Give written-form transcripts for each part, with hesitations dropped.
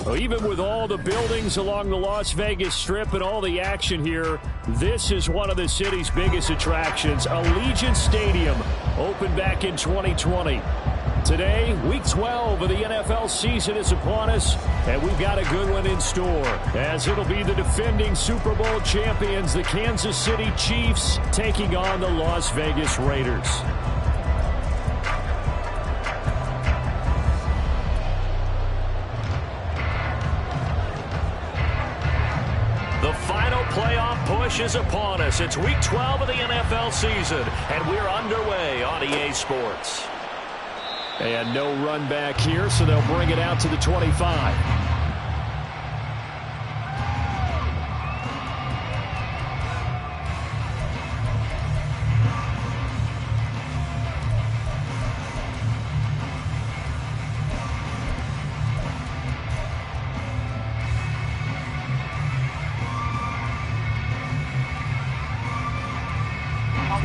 Well, even with all the buildings along the Las Vegas Strip and all the action here, this is one of the city's biggest attractions. Allegiant Stadium opened back in 2020. Today, Week 12 of the NFL season is upon us, and we've got a good one in store, as it'll be the defending Super Bowl champions, the Kansas City Chiefs, taking on the Las Vegas Raiders. The final playoff push is upon us. It's Week 12 of the NFL season, and we're underway on EA Sports. And no run back here, so they'll bring it out to the 25.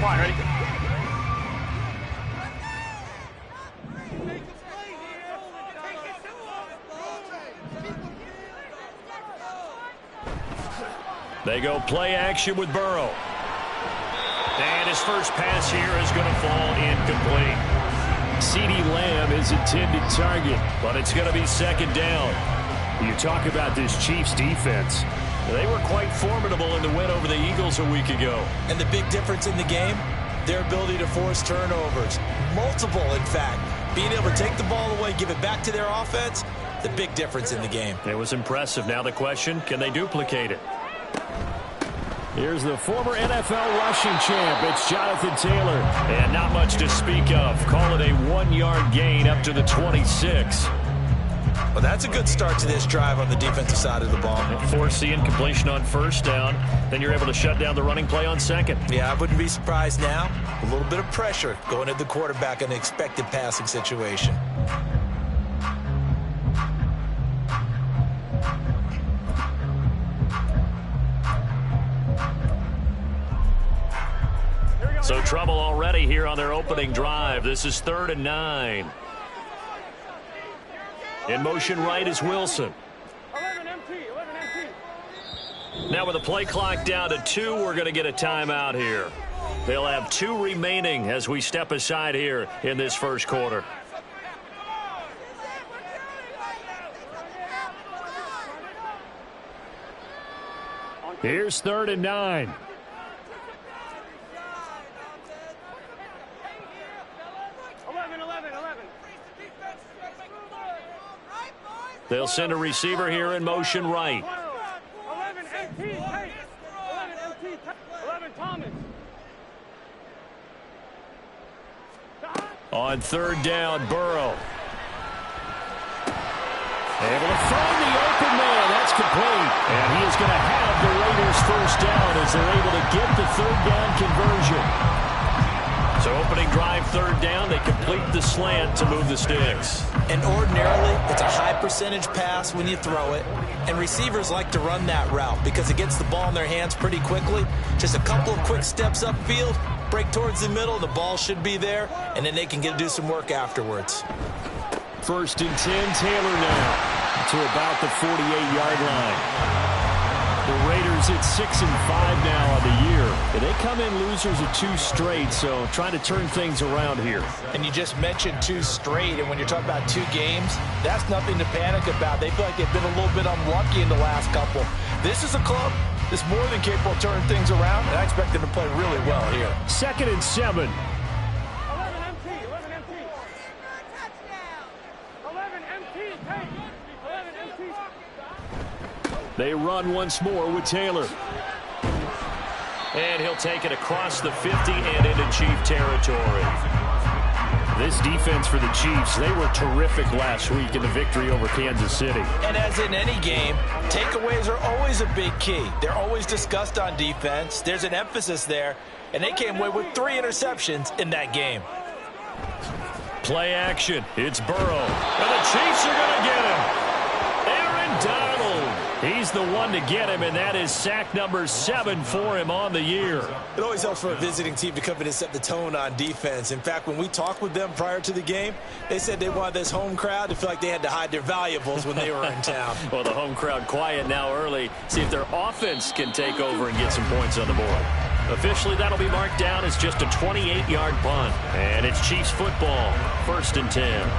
Ready? They go play action with Burrow. And his first pass here is going to fall incomplete. CeeDee Lamb is intended target, but it's going to be second down. You talk about this Chiefs defense. They were quite formidable in the win over the Eagles a week ago. And the big difference in the game, their ability to force turnovers. Multiple, in fact. Being able to take the ball away, give it back to their offense, the big difference in the game. It was impressive. Now the question, can they duplicate it? Here's the former NFL rushing champ. It's Jonathan Taylor. And not much to speak of. Call it a 1-yard gain up to the 26. Well, that's a good start to this drive on the defensive side of the ball. Force the incompletion on first down. Then you're able to shut down the running play on second. Yeah, I wouldn't be surprised now. A little bit of pressure going at the quarterback in an expected passing situation. So trouble already here on their opening drive. This is 3rd and 9. In motion right is Wilson. 11 MT. Now with the play clock down to 2, we're going to get a timeout here. They'll have 2 remaining as we step aside here in this first quarter. Here's 3rd and 9. They'll send a receiver here in motion right. 11 MT. 11 MT. 11 Thomas. On 3rd down, Burrow. Able to find the open man. That's complete. And he is going to have the Raiders first down as they're able to get the 3rd down conversion. So opening drive 3rd down, they complete the slant to move the sticks. And ordinarily, it's a high percentage pass when you throw it. And receivers like to run that route because it gets the ball in their hands pretty quickly. Just a couple of quick steps upfield, break towards the middle, the ball should be there, and then they can do some work afterwards. 1st and 10, Taylor now to about the 48-yard line. The Raiders at 6-5 now on the year. And they come in losers of 2 straight, so trying to turn things around here. And you just mentioned 2 straight, and when you're talking about 2 games, that's nothing to panic about. They feel like they've been a little bit unlucky in the last couple. This is a club that's more than capable of turning things around, and I expect them to play really well here. 2nd and 7. 11 MT. 11 MT. 11 MT. 11 MT. They run once more with Taylor. And he'll take it across the 50 and into Chief territory. This defense for the Chiefs, they were terrific last week in the victory over Kansas City. And as in any game, takeaways are always a big key. They're always discussed on defense. There's an emphasis there, and they came away with 3 interceptions in that game. Play action. It's Burrow. And the Chiefs are going to get him. Aaron Donald. He's the one to get him, and that is sack number 7 for him on the year. It always helps for a visiting team to come in and set the tone on defense. In fact, when we talked with them prior to the game, they said they wanted this home crowd to feel like they had to hide their valuables when they were in town. Well, the home crowd quiet now early. See if their offense can take over and get some points on the board. Officially, that'll be marked down as just a 28-yard punt. And it's Chiefs football, 1st and 10.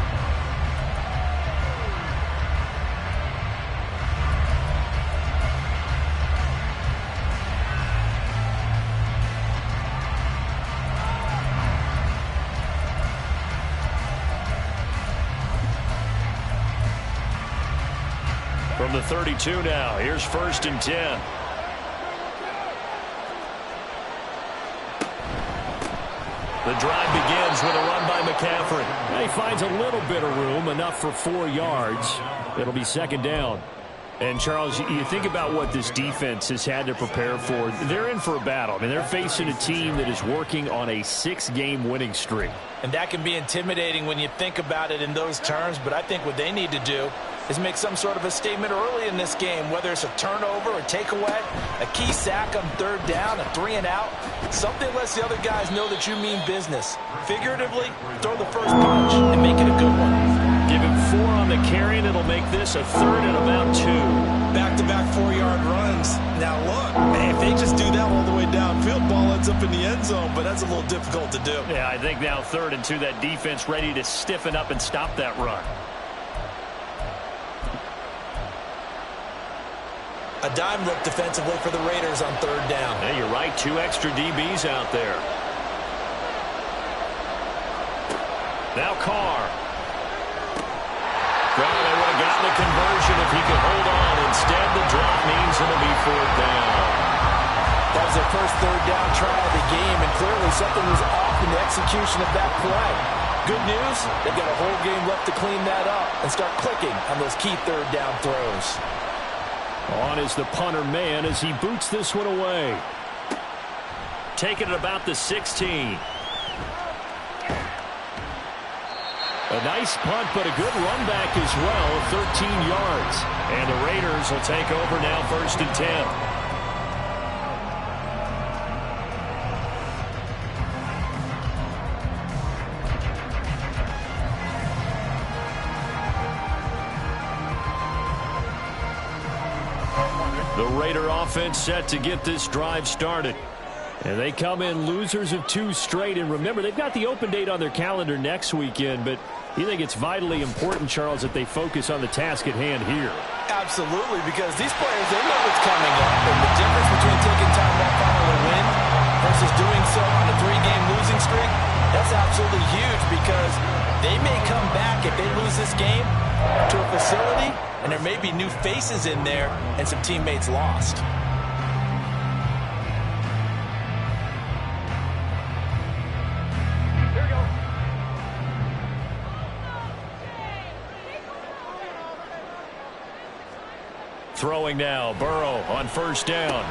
From the 32 now, here's 1st and 10. The drive begins with a run by McCaffrey. He finds a little bit of room, enough for 4 yards. It'll be 2nd down. And, Charles, you think about what this defense has had to prepare for. They're in for a battle. I mean, they're facing a team that is working on a 6-game winning streak. And that can be intimidating when you think about it in those terms, but I think what they need to do is make some sort of a statement early in this game, whether it's a turnover, a takeaway, a key sack on 3rd down, a 3-and-out. Something lets the other guys know that you mean business. Figuratively, throw the first punch and make it a good one. Give him 4 on the carry, and it'll make this a 3rd and about 2. Back-to-back 4-yard runs. Now look, man, if they just do that all the way downfield, ball ends up in the end zone, but that's a little difficult to do. Yeah, I think now 3rd and 2, that defense ready to stiffen up and stop that run. A dime look defensively for the Raiders on 3rd down. Hey, you're right, 2 extra DBs out there. Now Carr. Well, they would have gotten the conversion if he could hold on. Instead, the drop means it'll be 4th down. That was their first 3rd down try of the game, and clearly something was off in the execution of that play. Good news, they've got a whole game left to clean that up and start clicking on those key 3rd down throws. On is the punter man as he boots this one away. Taking it about the 16. A nice punt, but a good run back as well, 13 yards. And the Raiders will take over now, 1st and 10. The Raider offense set to get this drive started. And they come in losers of 2 straight. And remember, they've got the open date on their calendar next weekend. But you think it's vitally important, Charles, that they focus on the task at hand here? Absolutely, because these players, they know what's coming up. And the difference between taking time off on a win versus doing so on a 3-game losing streak, that's absolutely huge because they may come back if they lose this game to a facility, and there may be new faces in there and some teammates lost. Throwing now, Burrow on 1st down.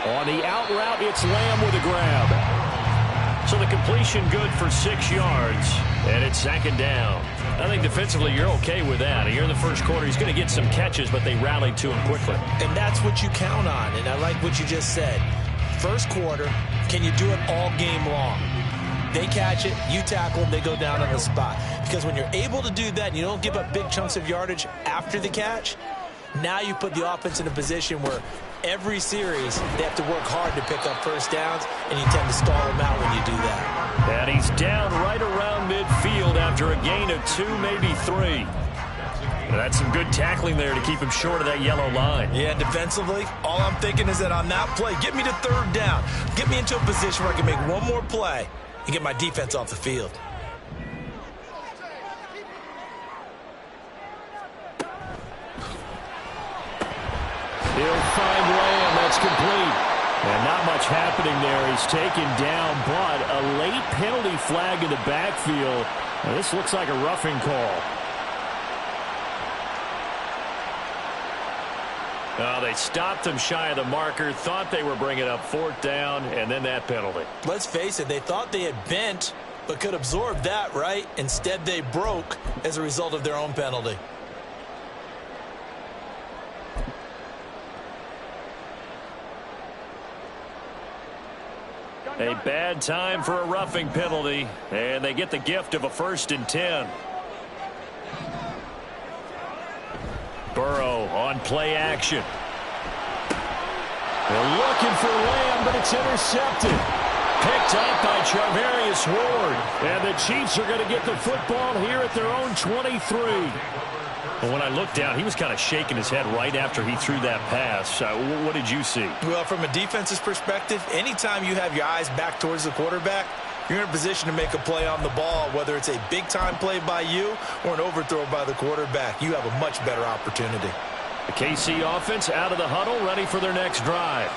On the out route, it's Lamb with a grab. So the completion good for 6 yards, and it's 2nd down. I think defensively you're okay with that. Here in the 1st quarter, he's going to get some catches, but they rallied to him quickly. And that's what you count on, and I like what you just said. 1st quarter, can you do it all game long? They catch it, you tackle them, they go down on the spot. Because when you're able to do that and you don't give up big chunks of yardage after the catch, now you put the offense in a position where every series they have to work hard to pick up 1st downs, and you tend to stall them out when you do that. And he's down right around midfield after a gain of 2, maybe 3. That's some good tackling there to keep him short of that yellow line. Yeah, defensively, all I'm thinking is that on that play, get me to 3rd down. Get me into a position where I can make one more play and get my defense off the field. He'll find Lamb. That's complete. And not much happening there. He's taken down, but a late penalty flag in the backfield. Now, this looks like a roughing call. They stopped him shy of the marker, thought they were bringing up 4th down, and then that penalty. Let's face it, they thought they had bent, but could absorb that, right? Instead, they broke as a result of their own penalty. A bad time for a roughing penalty, and they get the gift of a 1st and 10. Burrow on play action. They're looking for Lamb, but it's intercepted. Picked up by Charvarius Ward. And the Chiefs are going to get the football here at their own 23. Well, when I looked down, he was kind of shaking his head right after he threw that pass. What did you see? Well, from a defense's perspective, anytime you have your eyes back towards the quarterback, you're in a position to make a play on the ball, whether it's a big-time play by you or an overthrow by the quarterback. You have a much better opportunity. The KC offense out of the huddle, ready for their next drive.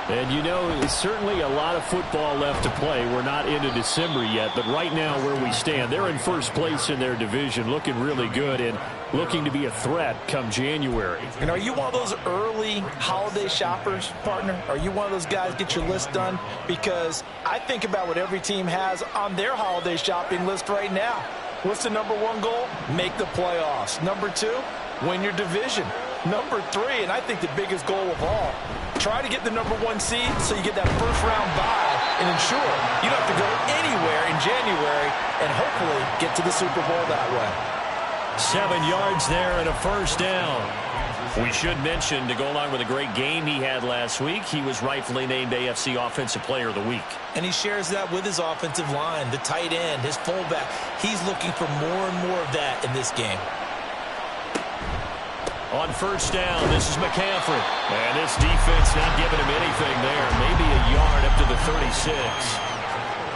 And you know, it's certainly a lot of football left to play. We're not into December yet, but right now where we stand, they're in first place in their division, looking really good and looking to be a threat come January. And are you one of those early holiday shoppers, partner? Are you one of those guys get your list done? Because I think about what every team has on their holiday shopping list right now. What's the #1 goal? Make the playoffs. #2, win your division. #3, and I think the biggest goal of all, try to get the #1 seed so you get that first-round bye and ensure you don't have to go anywhere in January and hopefully get to the Super Bowl that way. 7 yards there and a 1st down. We should mention, to go along with a great game he had last week, he was rightfully named AFC Offensive Player of the Week. And he shares that with his offensive line, the tight end, his fullback. He's looking for more and more of that in this game. On 1st down, this is McCaffrey. And this defense not giving him anything there. Maybe a yard up to the 36.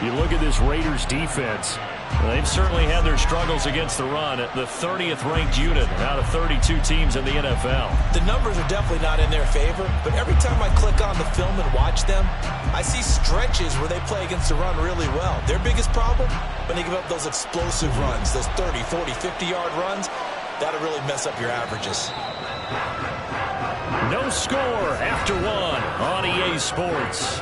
You look at this Raiders defense. They've certainly had their struggles against the run. The 30th ranked unit out of 32 teams in the NFL. The numbers are definitely not in their favor, but every time I click on the film and watch them, I see stretches where they play against the run really well. Their biggest problem, when they give up those explosive runs, those 30, 40, 50-yard runs, that'll really mess up your averages. No score after 1 on EA Sports.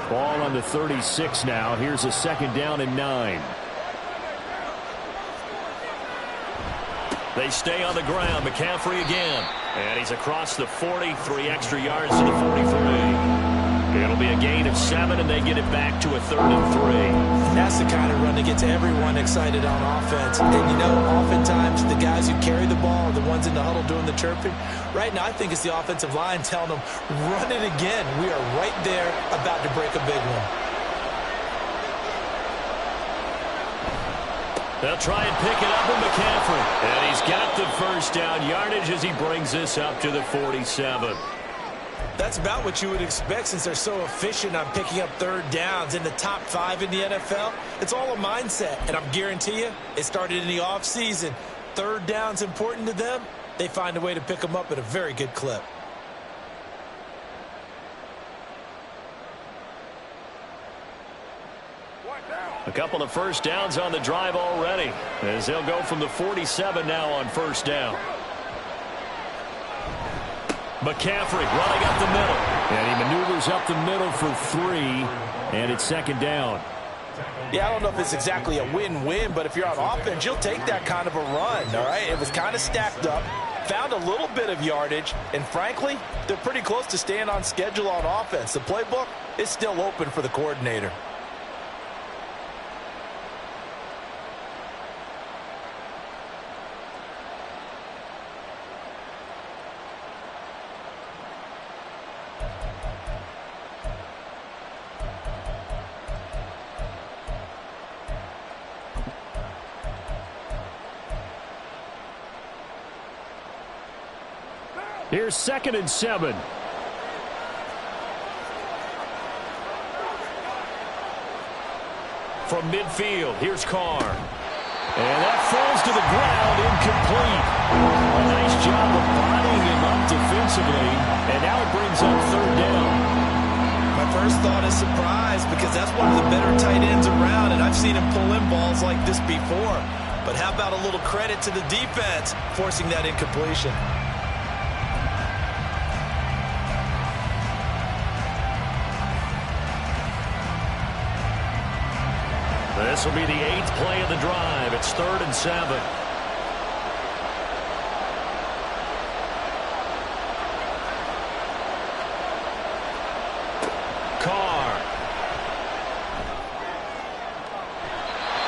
Ball on the 36 now. Here's a 2nd down and 9. They stay on the ground. McCaffrey again. And he's across the 40, 3 extra yards to the 43. It'll be a gain of 7, and they get it back to a 3rd and 3. That's the kind of run that gets everyone excited on offense. And, you know, oftentimes the guys who carry the ball are the ones in the huddle doing the chirping. Right now, I think it's the offensive line telling them, run it again. We are right there about to break a big one. They'll try and pick it up with McCaffrey. And he's got the 1st down yardage as he brings this up to the 47. That's about what you would expect since they're so efficient on picking up 3rd downs in the top 5 in the NFL. It's all a mindset, and I'm guarantee you it started in the offseason. 3rd down's important to them. They find a way to pick them up at a very good clip. A couple of 1st downs on the drive already, as they'll go from the 47 now on 1st down. McCaffrey running up the middle. And he maneuvers up the middle for 3, and it's 2nd down. Yeah, I don't know if it's exactly a win-win, but if you're on offense, you'll take that kind of a run, all right? It was kind of stacked up, found a little bit of yardage, and frankly, they're pretty close to staying on schedule on offense. The playbook is still open for the coordinator. Here's 2nd and 7. From midfield, here's Carr. And that falls to the ground, incomplete. A nice job of bodying him up defensively. And now it brings up 3rd down. My first thought is surprise because that's one of the better tight ends around, and I've seen him pull in balls like this before. But how about a little credit to the defense forcing that incompletion? This will be the 8th play of the drive. It's 3rd and 7. Carr.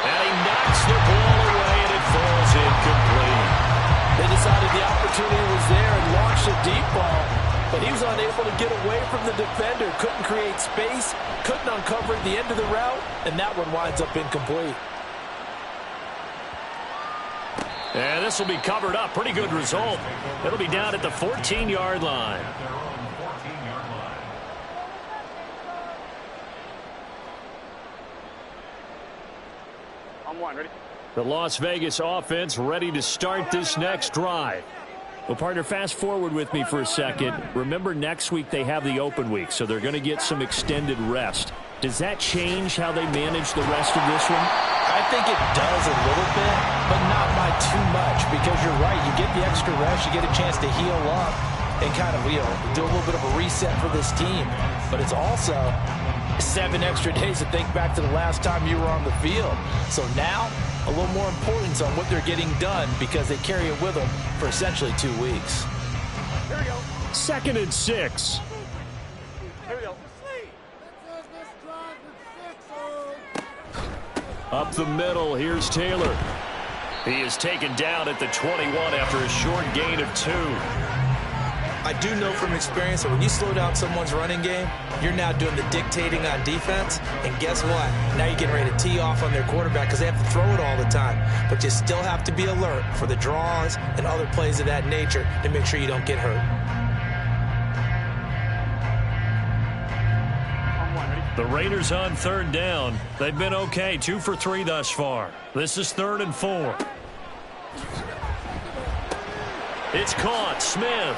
And he knocks the ball away, and it falls incomplete. They decided the opportunity was there and launched a deep ball, but he was unable to get away from the defender. Couldn't create space, couldn't uncover the end of the route, and that one winds up incomplete. And this will be covered up. Pretty good result. It'll be down at the 14-yard line. On one, ready? The Las Vegas offense ready to start this next drive. Well, partner, fast forward with me for a second. Remember, next week they have the open week, so they're going to get some extended rest. Does that change how they manage the rest of this one? I think it does a little bit, but not by too much, because you're right. You get the extra rest, you get a chance to heal up and kind of, do a little bit of a reset for this team. But it's also 7 extra days to think back to the last time you were on the field. So now, a little more importance on what they're getting done because they carry it with them for essentially 2 weeks. Here we go. 2nd and 6. Here we go. Up the middle, here's Taylor. He is taken down at the 21 after a short gain of 2. I do know from experience that when you slow down someone's running game, you're now doing the dictating on defense. And guess what? Now you're getting ready to tee off on their quarterback because they have to throw it all the time. But you still have to be alert for the draws and other plays of that nature to make sure you don't get hurt. On one, ready? The Raiders on 3rd down. They've been okay, 2 for 3 thus far. This is 3rd and 4. It's caught. Smith.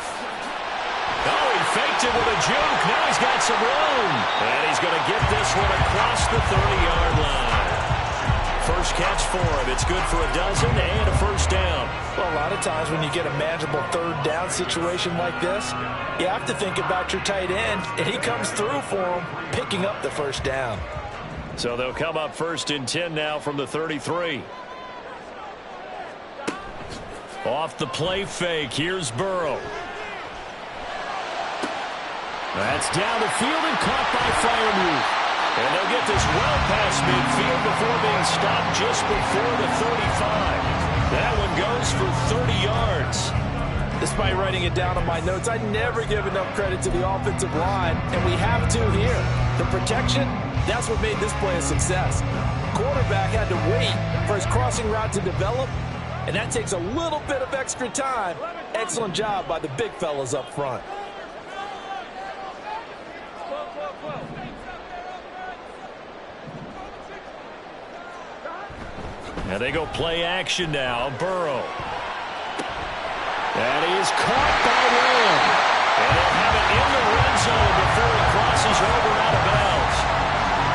Oh, he faked it with a juke. Now he's got some room. And he's going to get this one across the 30-yard line. First catch for him. It's good for a dozen and a first down. Well, a lot of times when you get a manageable 3rd down situation like this, you have to think about your tight end, and he comes through for him, picking up the first down. So they'll come up 1st and 10 now from the 33. Off the play fake. Here's Burrow. That's down the field and caught by Freiermuth. And they'll get this well past midfield before being stopped just before the 35. That one goes for 30 yards. Despite writing it down on my notes, I never give enough credit to the offensive line, and we have to here. The protection, that's what made this play a success. Quarterback had to wait for his crossing route to develop, and that takes a little bit of extra time. Excellent job by the big fellas up front. And they go play action now. Burrow. That is caught by Lamb. And they'll have it in the red zone before he crosses over out of bounds.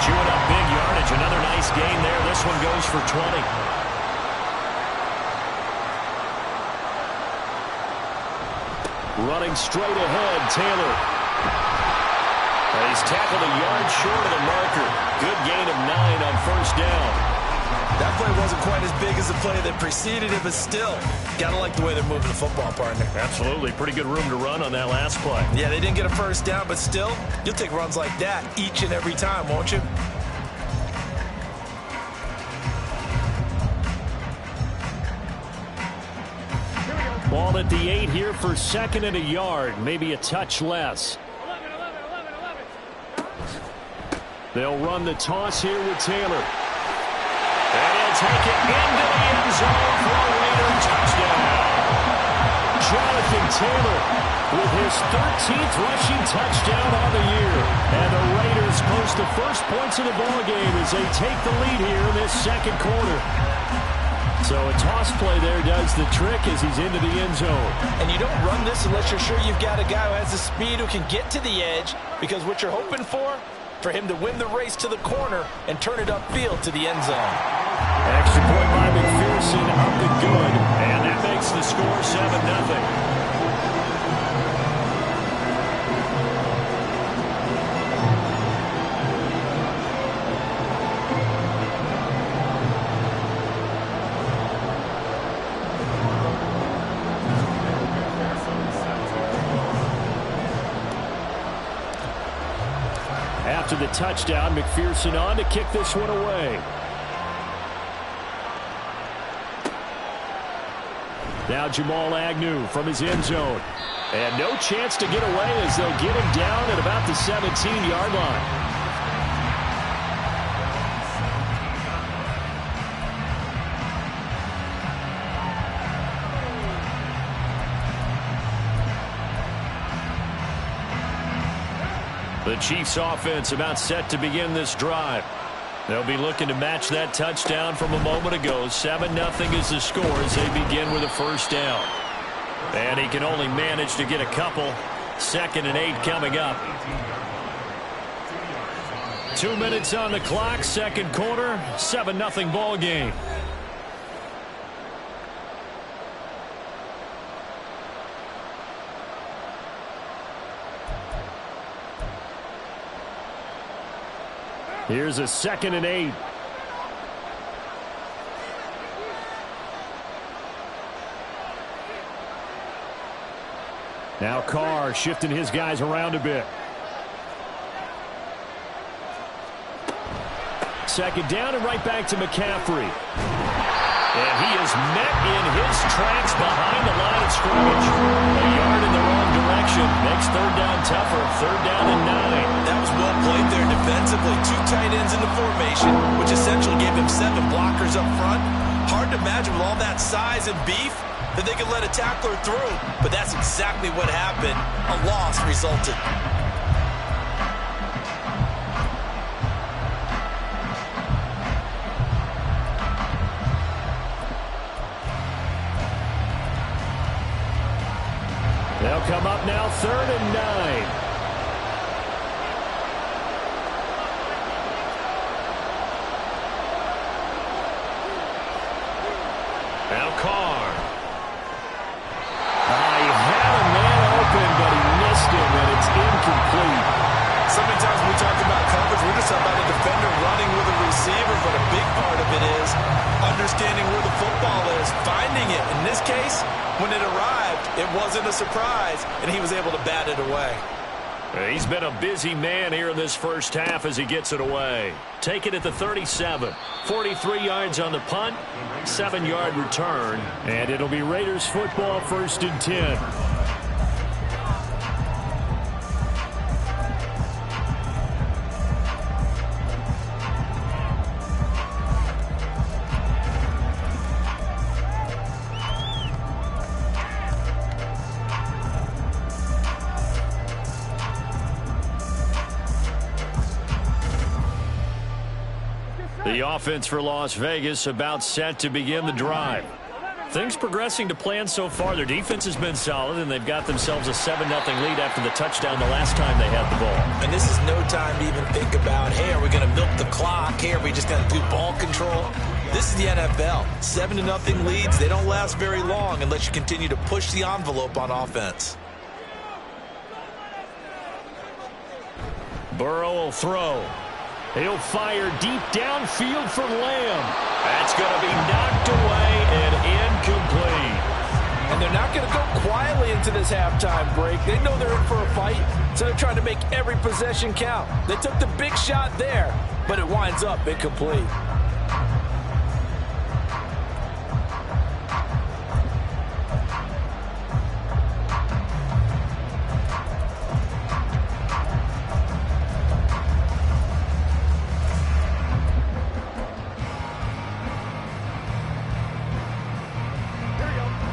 Chewing up big yardage. Another nice gain there. This one goes for 20. Running straight ahead, Taylor. And he's tackled a yard short of the marker. Good gain of 9 on first down. That play wasn't quite as big as the play that preceded it, but still, gotta like the way they're moving the football, partner. Absolutely. Pretty good room to run on that last play. Yeah, they didn't get a first down, but still, you'll take runs like that each and every time, won't you? Ball at the 8 here for 2nd and a yard. Maybe a touch less. 11, 11, 11, 11. They'll run the toss here with Taylor. And he'll take it into the end zone for a Raider touchdown. Jonathan Taylor with his 13th rushing touchdown on the year. And the Raiders post the first points of the ballgame as they take the lead here in this 2nd quarter. So a toss play there does the trick as he's into the end zone. And you don't run this unless you're sure you've got a guy who has the speed who can get to the edge, because what you're hoping for him to win the race to the corner and turn it upfield to the end zone. Extra point by McPherson. Wilson up and good. And that makes the score 7-0. After the touchdown, McPherson on to kick this one away. Now Jamal Agnew from his end zone. And no chance to get away as they'll get him down at about the 17-yard line. The Chiefs offense about set to begin this drive. They'll be looking to match that touchdown from a moment ago. 7-0 is the score as they begin with a first down. And he can only manage to get a couple. 2nd and 8 coming up. 2 minutes on the clock, second quarter, 7-0 ball game. Here's a 2nd and 8. Now Carr shifting his guys around a bit. 2nd down and right back to McCaffrey. And he is met in his tracks behind the line of scrimmage. A yard in the wrong direction. Makes 3rd down tougher. 3rd down and 9. That was well played there defensively. 2 tight ends in the formation, which essentially gave him 7 blockers up front. Hard to imagine with all that size and beef that they could let a tackler through. But that's exactly what happened. A loss resulted. They'll come up now 3rd and 9. Now Carr. He had a man open, but he missed him, and it's incomplete. So many times when we talk about coverage, we're just talking about a defender running with a receiver, but a big part of it is understanding where the football is, finding it. In this case, when it arrived, it wasn't a surprise, and he was able to bat it away. He's been a busy man here in this first half as he gets it away. Take it at the 37. 43 yards on the punt, 7-yard return. And it'll be Raiders football, 1st and 10. The offense for Las Vegas about set to begin the drive. Things progressing to plan so far. Their defense has been solid, and they've got themselves a 7-0 lead after the touchdown the last time they had the ball. And this is no time to even think about, hey, are we going to milk the clock? Hey, are we just going to do ball control? This is the NFL. 7-0 leads, they don't last very long unless you continue to push the envelope on offense. Burrow will throw. He'll fire deep downfield for Lamb. That's going to be knocked away and incomplete. And they're not going to go quietly into this halftime break. They know they're in for a fight, so they're trying to make every possession count. They took the big shot there, but it winds up incomplete.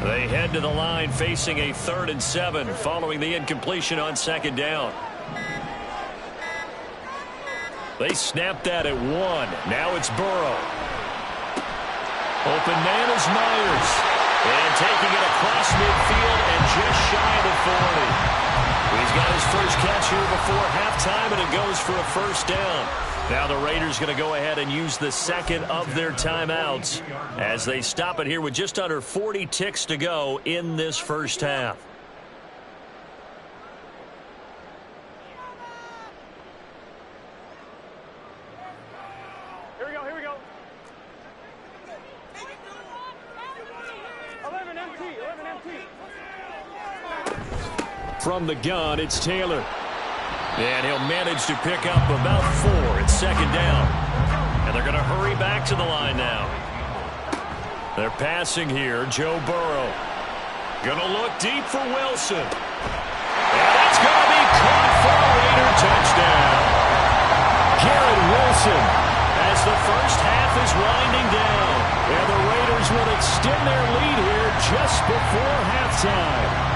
They head to the line facing a 3rd and 7 following the incompletion on 2nd down. They snapped that at 1. Now it's Burrow. Open man is Myers. And taking it across midfield and just shy of the 40. He's got his first catch here before halftime, and it goes for a 1st down. Now the Raiders going to go ahead and use the second of their timeouts as they stop it here with just under 40 ticks to go in this first half. Here we go, here we go. 11 empty. From the gun, it's Taylor. And he'll manage to pick up about 4. It's second down. And they're going to hurry back to the line now. They're passing here. Joe Burrow. Going to look deep for Wilson. And it's going to be caught for a Raider touchdown. Garrett Wilson. As the first half is winding down. And the Raiders will extend their lead here just before halftime.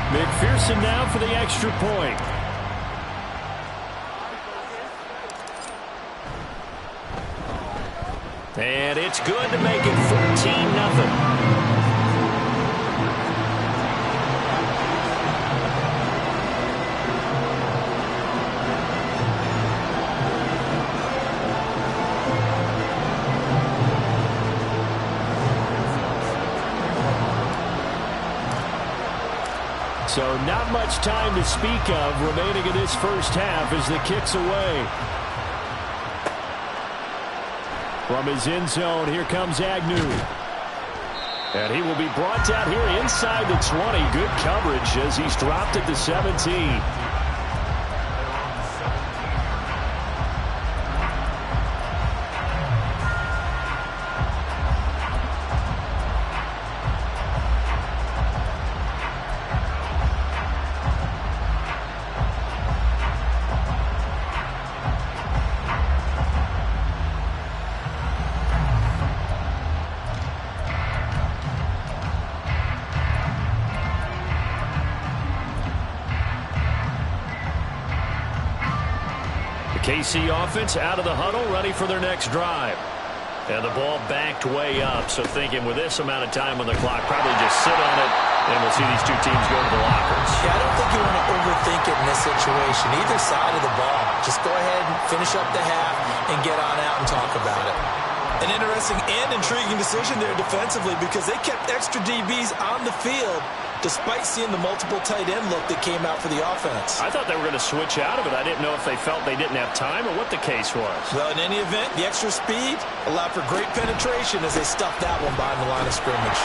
McPherson now for the extra point. And it's good to make it 14-0. So not much time to speak of remaining in this first half as the kick's away. From his end zone, here comes Agnew. And he will be brought down here inside the 20. Good coverage as he's dropped at the 17. KC offense out of the huddle, ready for their next drive. And the ball backed way up, so thinking with this amount of time on the clock, probably just sit on it, and we'll see these two teams go to the lockers. Yeah, I don't think you want to overthink it in this situation. Either side of the ball. Just go ahead and finish up the half and get on out and talk about it. An interesting and intriguing decision there defensively because they kept extra DBs on the field despite seeing the multiple tight end look that came out for the offense. I thought they were going to switch out of it. I didn't know if they felt they didn't have time or what the case was. Well, in any event, the extra speed allowed for great penetration as they stuffed that one behind the line of scrimmage.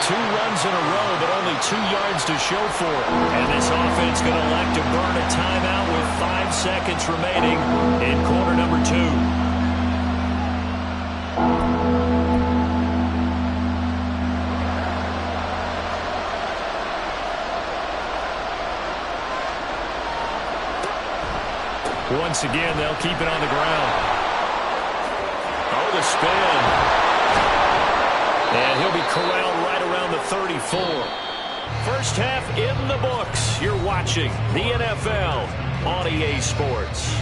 2 runs in a row, but only 2 yards to show for it. And this offense going to elect to burn a timeout with 5 seconds remaining in quarter number 2. Once again, they'll keep it on the ground. Oh, the spin. And he'll be corralled right around the 34. First half in the books. You're watching the NFL on EA Sports.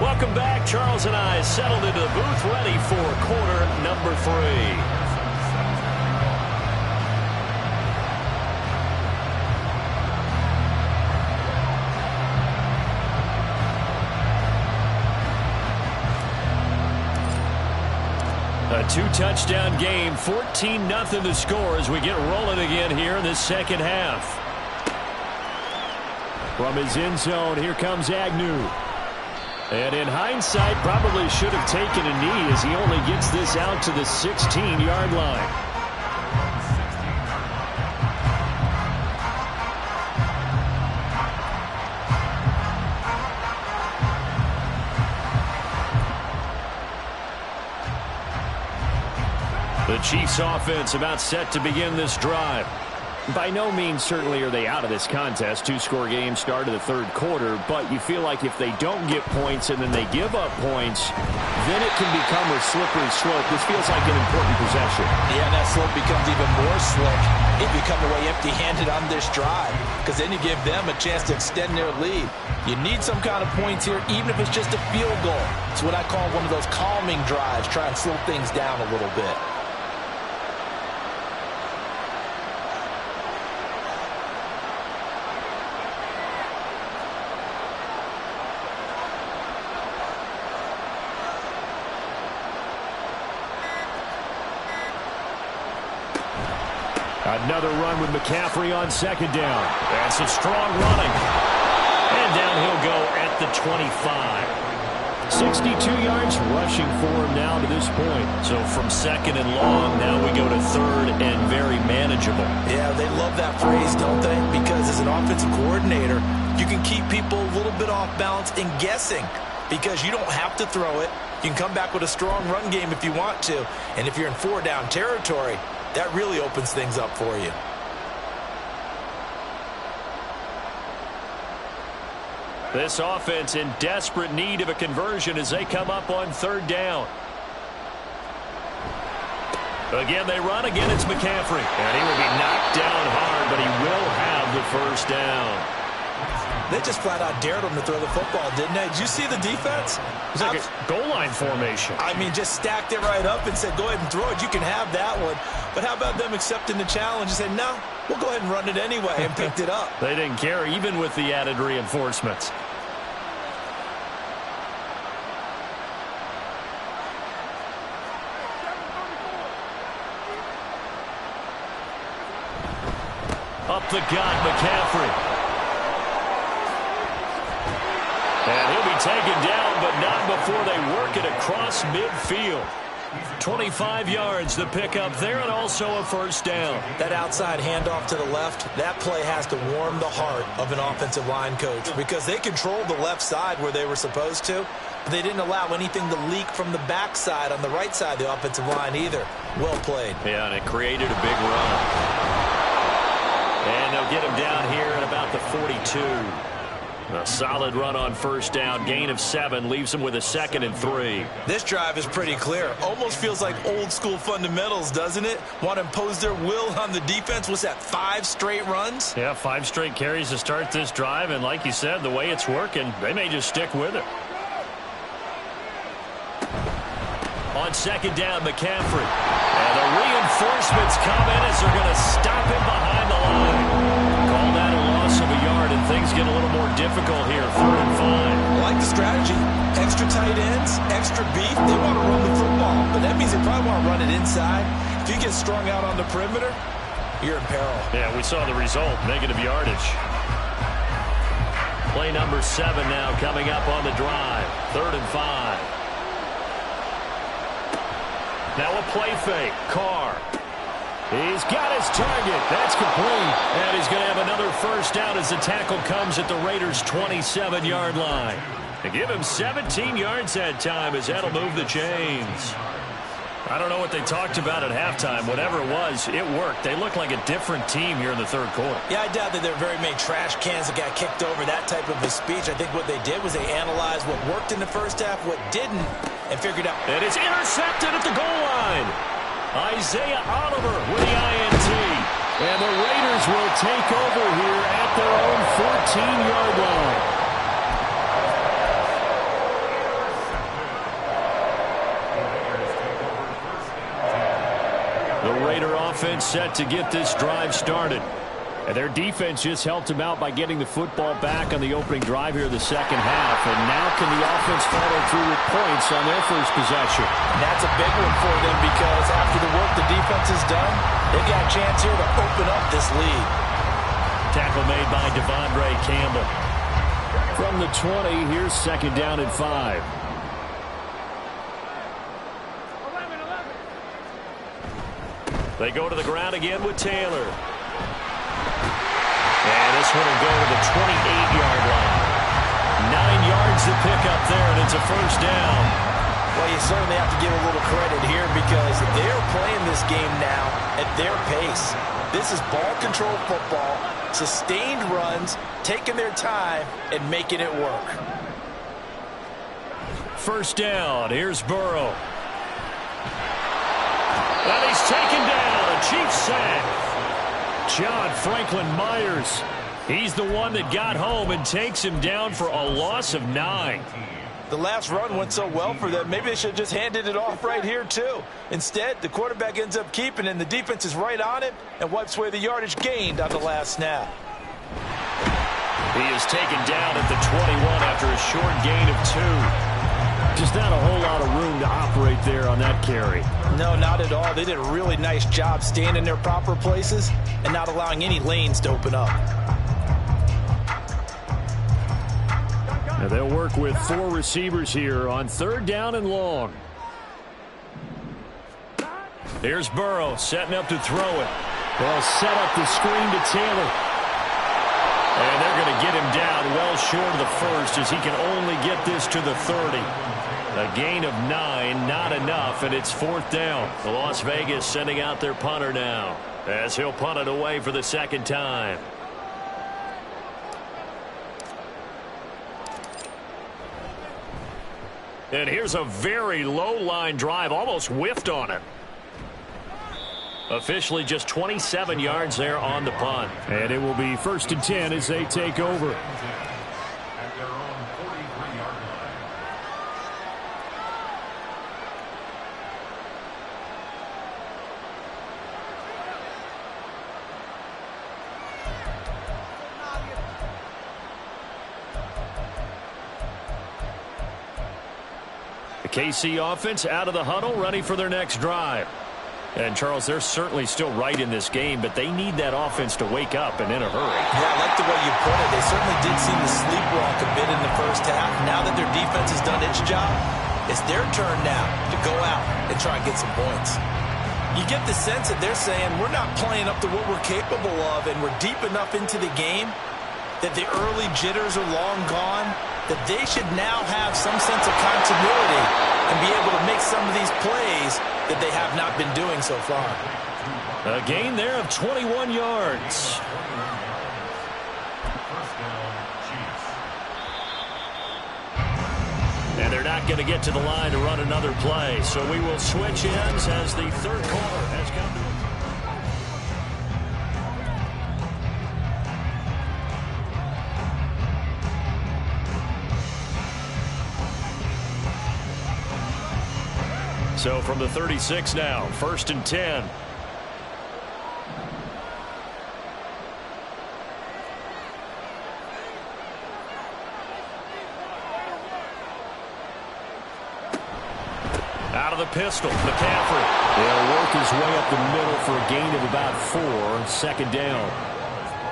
Welcome back. Charles and I settled into the booth, ready for quarter number 3. A 2-touchdown game, 14-0 the score as we get rolling again here in this second half. From his end zone, here comes Agnew. And in hindsight, probably should have taken a knee as he only gets this out to the 16-yard line. The Chiefs offense about set to begin this drive. By no means certainly are they out of this contest. Two-score game start of the third quarter, but you feel like if they don't get points and then they give up points, then it can become a slippery slope. This feels like an important possession. Yeah, and that slope becomes even more slick if you come away empty-handed on this drive, because then you give them a chance to extend their lead. You need some kind of points here, even if it's just a field goal. It's what I call one of those calming drives, try and slow things down a little bit. Another run with McCaffrey on second down. That's a strong running. And down he'll go at the 25. 62 yards rushing for him now to this point. So from second and long, now we go to third and very manageable. Yeah, they love that phrase, don't they? Because as an offensive coordinator, you can keep people a little bit off balance and guessing, because you don't have to throw it. You can come back with a strong run game if you want to. And if you're in four-down territory, that really opens things up for you. This offense in desperate need of a conversion as they come up on third down. Again, they run. Again, it's McCaffrey. And he will be knocked down hard, but he will have the first down. They just flat out dared him to throw the football, didn't they? Did you see the defense? It's like a goal line formation. I mean, just stacked it right up and said, go ahead and throw it. You can have that one. But how about them accepting the challenge and saying, no, we'll go ahead and run it anyway, and picked it up. They didn't care, even with the added reinforcements. Up the gut, McCaffrey. And he'll be taken down, but not before they work it across midfield. 25 yards the pickup there, and also a first down. That outside handoff to the left, that play has to warm the heart of an offensive line coach, because they controlled the left side where they were supposed to, but they didn't allow anything to leak from the backside on the right side of the offensive line either. Well played. Yeah, and it created a big run. And they'll get him down here at about the 42. A solid run on first down. Gain of 7 leaves him with a 2nd and 3. This drive is pretty clear. Almost feels like old school fundamentals, doesn't it? Want to impose their will on the defense. What's that, 5 straight runs? Yeah, 5 straight carries to start this drive. And like you said, the way it's working, they may just stick with it. On second down, McCaffrey. And the reinforcements come in as they're going to stop him behind the line. Call that a loss of a yard, and things get a little more difficult here, 3rd and 5. I like the strategy. Extra tight ends, extra beef. They want to run the football, but that means they probably want to run it inside. If you get strung out on the perimeter, you're in peril. Yeah, we saw the result, negative yardage. Play number 7 now coming up on the drive. 3rd and 5. Now a play fake. Carr. He's got his target. That's complete. And he's going to have another first down as the tackle comes at the Raiders' 27-yard line. They give him 17 yards that time as that'll move the chains. I don't know what they talked about at halftime. Whatever it was, it worked. They look like a different team here in the third quarter. Yeah, I doubt that there are very many trash cans that got kicked over, that type of a speech. I think what they did was they analyzed what worked in the first half, what didn't, and figured out. And it's intercepted at the goal line. Isaiah Oliver with the INT. And the Raiders will take over here at their own 14-yard line. The Raider offense set to get this drive started. And their defense just helped them out by getting the football back on the opening drive here in the second half. And now can the offense follow through with points on their first possession? And that's a big one for them, because after the work the defense has done, they've got a chance here to open up this lead. Tackle made by Devondre Campbell. From the 20, here's second down and 5. They go to the ground again with Taylor. And this one will go to the 28-yard line. 9 yards to pick up there, and it's a first down. Well, you certainly have to give a little credit here because they're playing this game now at their pace. This is ball control football, sustained runs, taking their time and making it work. First down, here's Burrow. And he's taken down, a Cheifs sack. John Franklin Myers, he's the one that got home and takes him down for a loss of 9. The last run went so well for them, maybe they should have just handed it off right here too. Instead, the quarterback ends up keeping it, and the defense is right on it and wipes away the yardage gained on the last snap. He is taken down at the 21 after a short gain of 2. Just not a whole lot of room to operate there on that carry. No, not at all. They did a really nice job staying in their proper places and not allowing any lanes to open up. Now they'll work with 4 receivers here on 3rd down and long. Here's Burrow setting up to throw it. They'll set up the screen to Taylor. And they're going to get him down well short of the first as he can only get this to the 30. A gain of 9, not enough, and it's 4th down. Las Vegas sending out their punter now as he'll punt it away for the 2nd time. And here's a very low line drive, almost whiffed on it. Officially just 27 yards there on the punt. And it will be 1st and 10 as they take over. The KC offense out of the huddle, ready for their next drive. And, Charles, they're certainly still right in this game, but they need that offense to wake up and in a hurry. Yeah, I like the way you put it. They certainly did seem to sleepwalk a bit in the first half. Now that their defense has done its job, it's their turn now to go out and try and get some points. You get the sense that they're saying we're not playing up to what we're capable of, and we're deep enough into the game that the early jitters are long gone, that they should now have some sense of continuity and be able to make some of these plays that they have not been doing so far. A gain there of 21 yards. And they're not going to get to the line to run another play, so we will switch ends as the 3rd quarter has come to So from the 36 now, 1st and 10. Out of the pistol, McCaffrey. He'll work his way up the middle for a gain of about 4, 2nd down.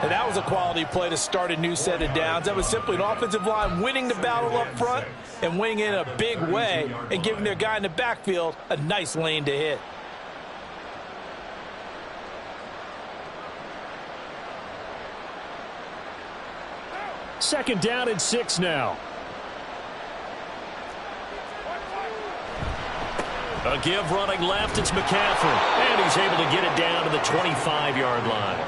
And that was a quality play to start a new set of downs. That was simply an offensive line winning the battle up front and winning in a big way and giving their guy in the backfield a nice lane to hit. Second down and 6 now. A give running left, it's McCaffrey. And he's able to get it down to the 25-yard line.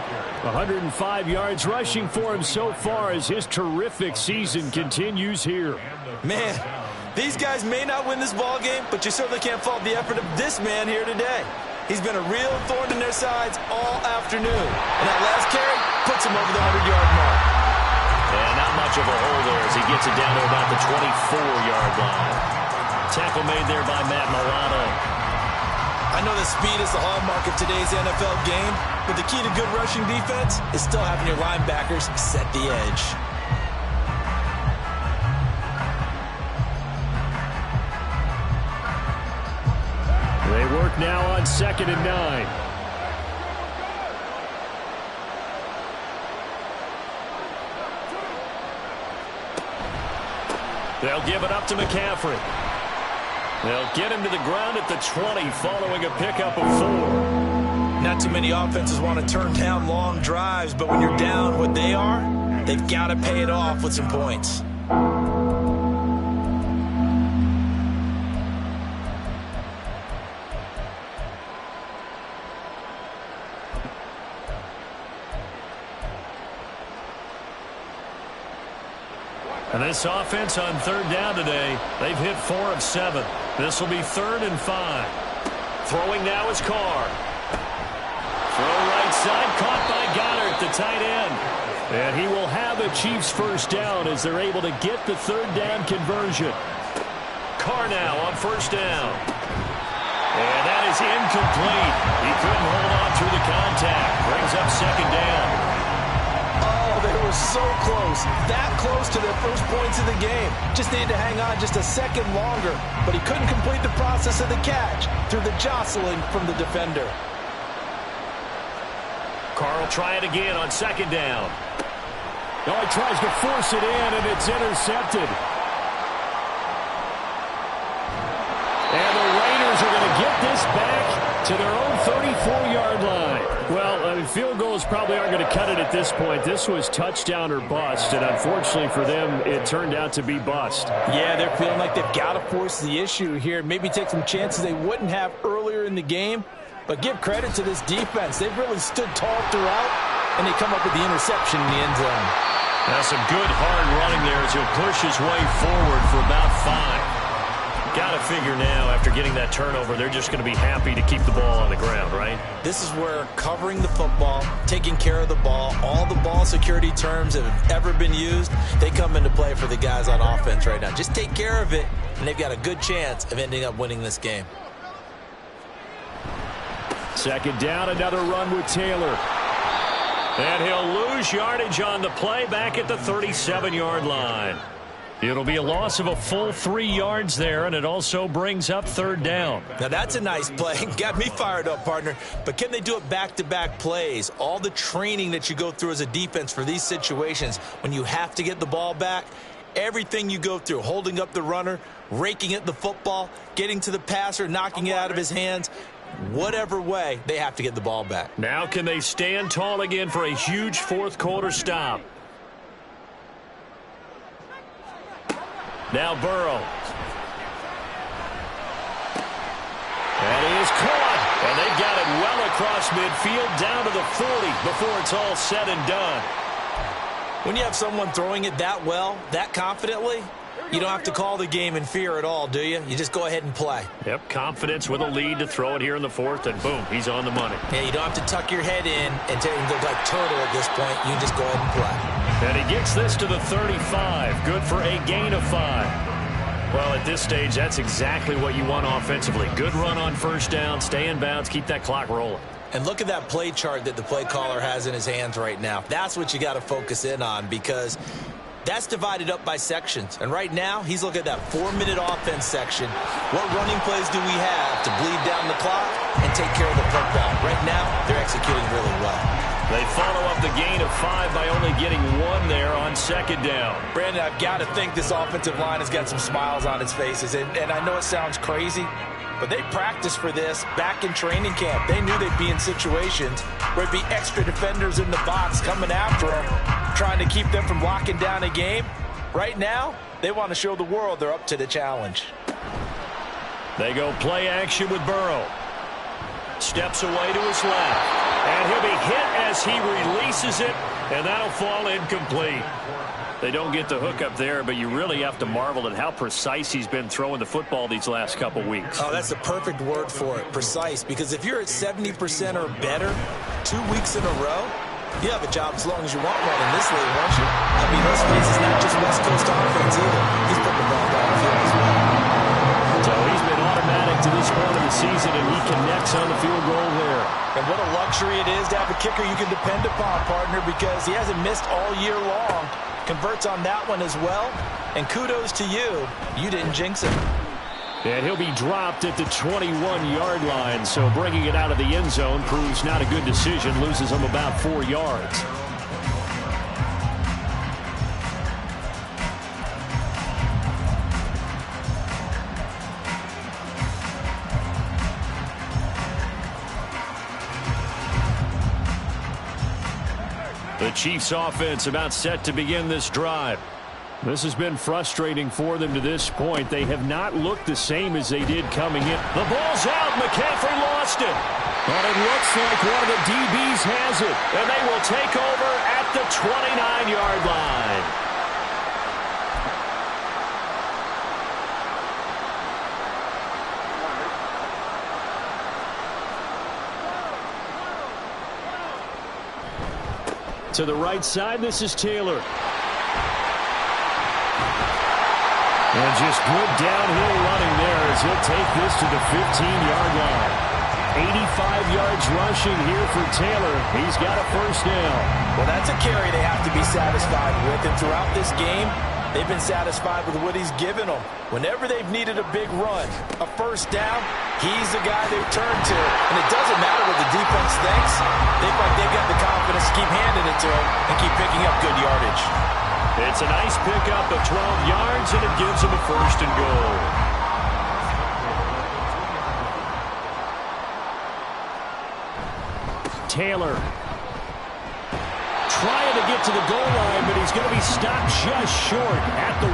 105 yards rushing for him so far as his terrific season continues here. Man, these guys may not win this ball game, but you certainly can't fault the effort of this man here today. He's been a real thorn in their sides all afternoon. And that last carry puts him over the 100-yard mark. And not much of a hole there as he gets it down to about the 24-yard line. Tackle made there by Matt Milano. I know that speed is the hallmark of today's NFL game, but the key to good rushing defense is still having your linebackers set the edge. They work now on 2nd and 9. They'll give it up to McCaffrey. They'll get him to the ground at the 20 following a pickup of 4. Not too many offenses want to turn down long drives, but when you're down what they are, they've got to pay it off with some points. And this offense on third down today, they've hit 4 of 7. This will be 3rd and 5. Throwing now is Carr. Throw right side, caught by Goddard, the tight end. And he will have a Chiefs first down as they're able to get the third down conversion. Carr now on first down. And that is incomplete. He couldn't hold on through the contact. Brings up second down. Oh, they were so close. That close to their first points of the game. Just needed to hang on just a second longer. But he couldn't complete the process of the catch through the jostling from the defender. Carr will try it again on second down. Oh, he tries to force it in, and it's intercepted. And the Raiders are going to get this back to their own 34-yard line. Well, I mean, field goals probably aren't going to cut it at this point. This was touchdown or bust, and unfortunately for them, it turned out to be bust. Yeah, they're feeling like they've got to force the issue here. Maybe take some chances they wouldn't have earlier in the game. But give credit to this defense. They've really stood tall throughout, and they come up with the interception in the end zone. That's some good hard running there as he'll push his way forward for about 5. Got to figure now, after getting that turnover, they're just going to be happy to keep the ball on the ground, right? This is where covering the football, taking care of the ball, all the ball security terms that have ever been used, they come into play for the guys on offense right now. Just take care of it, and they've got a good chance of ending up winning this game. Second down, another run with Taylor. And he'll lose yardage on the play back at the 37-yard line. It'll be a loss of a full 3 yards there, and it also brings up third down. Now that's a nice play. Got me fired up, partner. But can they do it back-to-back plays? All the training that you go through as a defense for these situations, when you have to get the ball back, everything you go through, holding up the runner, raking at the football, getting to the passer, knocking it out of his hands, whatever way, they have to get the ball back. Now can they stand tall again for a huge fourth-quarter stop? Now Burrow. And he is caught. And they've got it well across midfield down to the 40 before it's all said and done. When you have someone throwing it that well, that confidently, you don't have to call the game in fear at all, do you? You just go ahead and play. Yep, confidence with a lead to throw it here in the fourth, and boom, he's on the money. Yeah, you don't have to tuck your head in and look like turtle at this point. You can just go ahead and play. And he gets this to the 35. Good for a gain of 5. Well, at this stage, that's exactly what you want offensively. Good run on first down, stay in bounds, keep that clock rolling. And look at that play chart that the play caller has in his hands right now. That's what you got to focus in on, because that's divided up by sections. And right now, he's looking at that 4-minute offense section. What running plays do we have to bleed down the clock and take care of the football? Right now, they're executing really well. They follow up the gain of 5 by only getting 1 there on second down. Brandon, I've got to think this offensive line has got some smiles on its faces. And I know it sounds crazy, but they practiced for this back in training camp. They knew they'd be in situations where it'd be extra defenders in the box coming after them, trying to keep them from locking down a game. Right now, they want to show the world they're up to the challenge. They go play action with Burrow. Steps away to his left. And he'll be hit as he releases it, and that'll fall incomplete. They don't get the hook up there, but you really have to marvel at how precise he's been throwing the football these last couple weeks. Oh, that's the perfect word for it, precise, because if you're at 70% or better 2 weeks in a row, you have a job as long as you want one in this league, won't you? I mean, let's face it, it's not just West Coast offense either. He's putting the ball down the field as well. So he's been automatic to this point of the season, and he connects on the field goal there. And what a luxury it is to have a kicker you can depend upon, partner, because he hasn't missed all year long. Converts on that one as well. And kudos to you. You didn't jinx it. And he'll be dropped at the 21-yard line, so bringing it out of the end zone proves not a good decision. Loses him about 4 yards. The Chiefs offense about set to begin this drive. This has been frustrating for them to this point. They have not looked the same as they did coming in. The ball's out. McCaffrey lost it. But it looks like one of the DBs has it. And they will take over at the 29-yard line. To the right side, this is Taylor. And just good downhill running there as he'll take this to the 15-yard line. 85 yards rushing here for Taylor. He's got a first down. Well, that's a carry they have to be satisfied with. And throughout this game, they've been satisfied with what he's given them. Whenever they've needed a big run, a first down, he's the guy they've turned to. And it doesn't matter what the defense thinks. They feel like they've got the confidence to keep handing it to him and keep picking up good yardage. It's a nice pickup of 12 yards, and it gives him a first and goal. Taylor trying to get to the goal line, but he's going to be stopped just short at the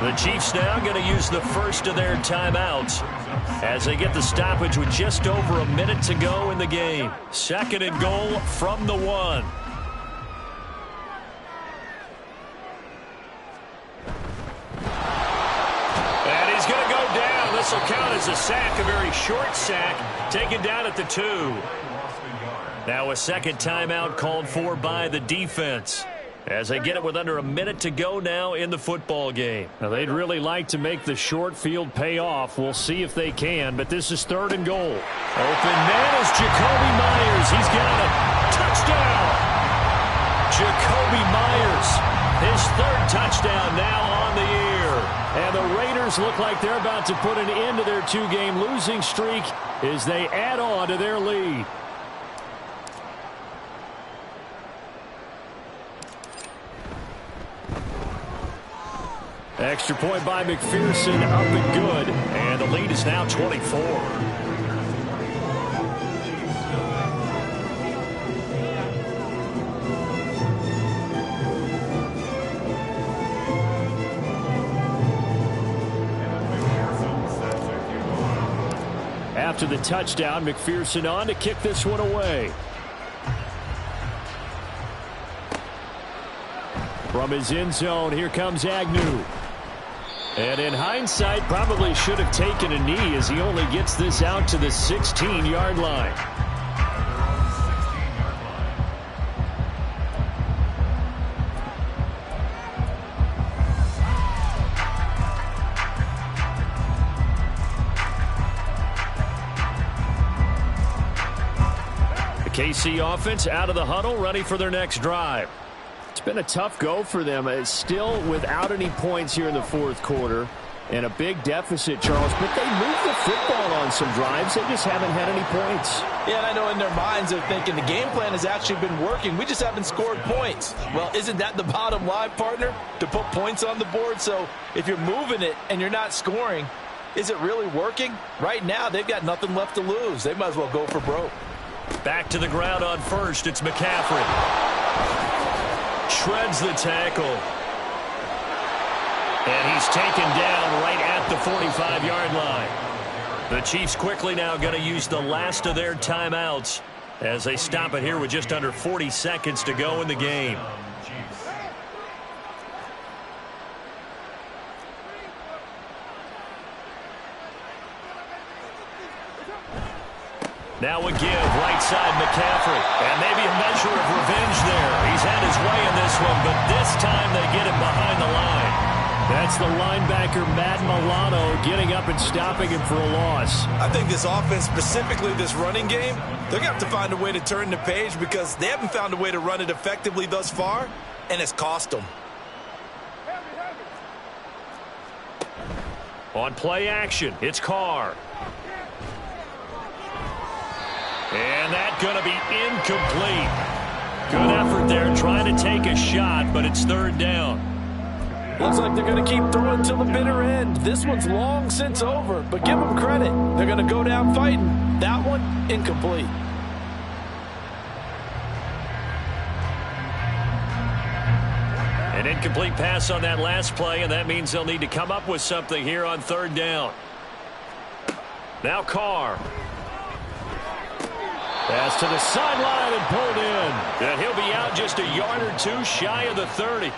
1. The Chiefs now going to use the first of their timeouts as they get the stoppage with just over a minute to go in the game. Second and goal from the 1. And he's going to go down. This will count as a sack, a very short sack, taken down at the 2. Now a second timeout called for by the defense as they get it with under a minute to go now in the football game. Now they'd really like to make the short field pay off. We'll see if they can, but this is third and goal. Open man is Jacoby Myers. He's got it. Touchdown! Jacoby Myers, his third touchdown now on the year. And the Raiders look like they're about to put an end to their 2-game losing streak as they add on to their lead. Extra point by McPherson, up and good. And the lead is now 24. After the touchdown, McPherson on to kick this one away. From his end zone, here comes Agnew. And in hindsight, probably should have taken a knee as he only gets this out to the 16-yard line. The KC offense out of the huddle, ready for their next drive. It's been a tough go for them. It's still without any points here in the fourth quarter and a big deficit, Charles, but they moved the football on some drives. They just haven't had any points. Yeah, and I know in their minds they're thinking the game plan has actually been working. We just haven't scored points. Well, isn't that the bottom line, partner? To put points on the board? So if you're moving it and you're not scoring, is it really working? Right now, they've got nothing left to lose. They might as well go for broke. Back to the ground on first. It's McCaffrey. Shreds the tackle. And he's taken down right at the 45-yard line. The Chiefs quickly now going to use the last of their timeouts as they stop it here with just under 40 seconds to go in the game. Now a give, right side McCaffrey. And maybe a measure of revenge there. He's had his way in this one, but this time they get him behind the line. That's the linebacker, Matt Milano, getting up and stopping him for a loss. I think this offense, specifically this running game, they're going to have to find a way to turn the page because they haven't found a way to run it effectively thus far, and it's cost them. On play action, it's Carr. And that's going to be incomplete. Good effort there trying to take a shot, but it's third down. Looks like they're going to keep throwing till the bitter end. This one's long since over, but give them credit. They're going to go down fighting. That one, incomplete. An incomplete pass on that last play, and that means they'll need to come up with something here on third down. Now Carr. Pass to the sideline and pulled in. And he'll be out just a yard or two shy of the 30.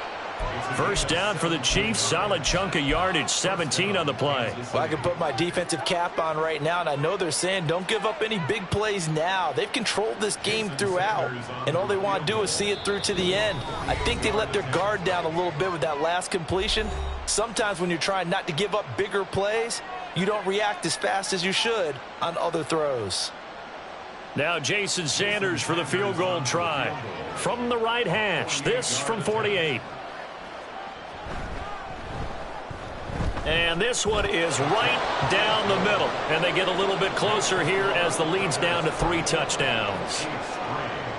First down for the Chiefs. Solid chunk of yardage, 17 on the play. Well, I can put my defensive cap on right now, and I know they're saying don't give up any big plays now. They've controlled this game throughout, and all they want to do is see it through to the end. I think they let their guard down a little bit with that last completion. Sometimes when you're trying not to give up bigger plays, you don't react as fast as you should on other throws. Now Jason Sanders for the field goal try. From the right hash, this from 48. And this one is right down the middle. And they get a little bit closer here as the lead's down to 3 touchdowns.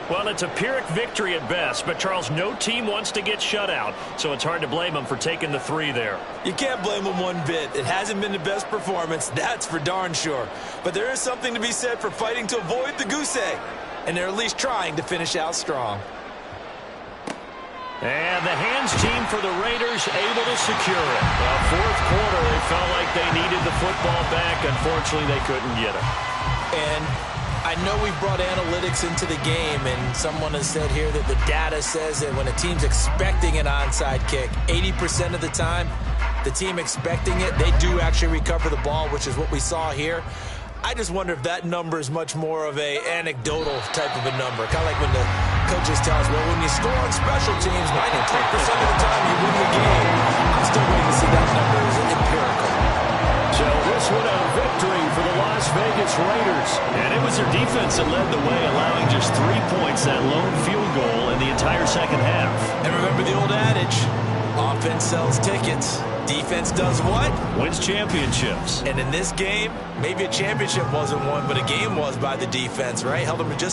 Well, it's a Pyrrhic victory at best, but Charles, no team wants to get shut out, so it's hard to blame them for taking the 3 there. You can't blame them one bit. It hasn't been the best performance, that's for darn sure. But there is something to be said for fighting to avoid the goose egg, and they're at least trying to finish out strong. And the hands team for the Raiders able to secure it. Well, fourth quarter, they felt like they needed the football back. Unfortunately, they couldn't get it. And I know we brought analytics into the game, and someone has said here that the data says that when a team's expecting an onside kick, 80% of the time, the team expecting it, they do actually recover the ball, which is what we saw here. I just wonder if that number is much more of a anecdotal type of a number. Kind of like when the coaches tell us, well, when you score on special teams, 93% of the time you win the game. I'm still waiting to see that number as empirical. So this one a victory for the Las Vegas Raiders. And it was their defense that led the way, allowing just 3 points, that lone field goal in the entire second half. And remember the old adage, offense sells tickets. Defense does what? Wins championships. And in this game, maybe a championship wasn't won, but a game was by the defense, right? Held them to just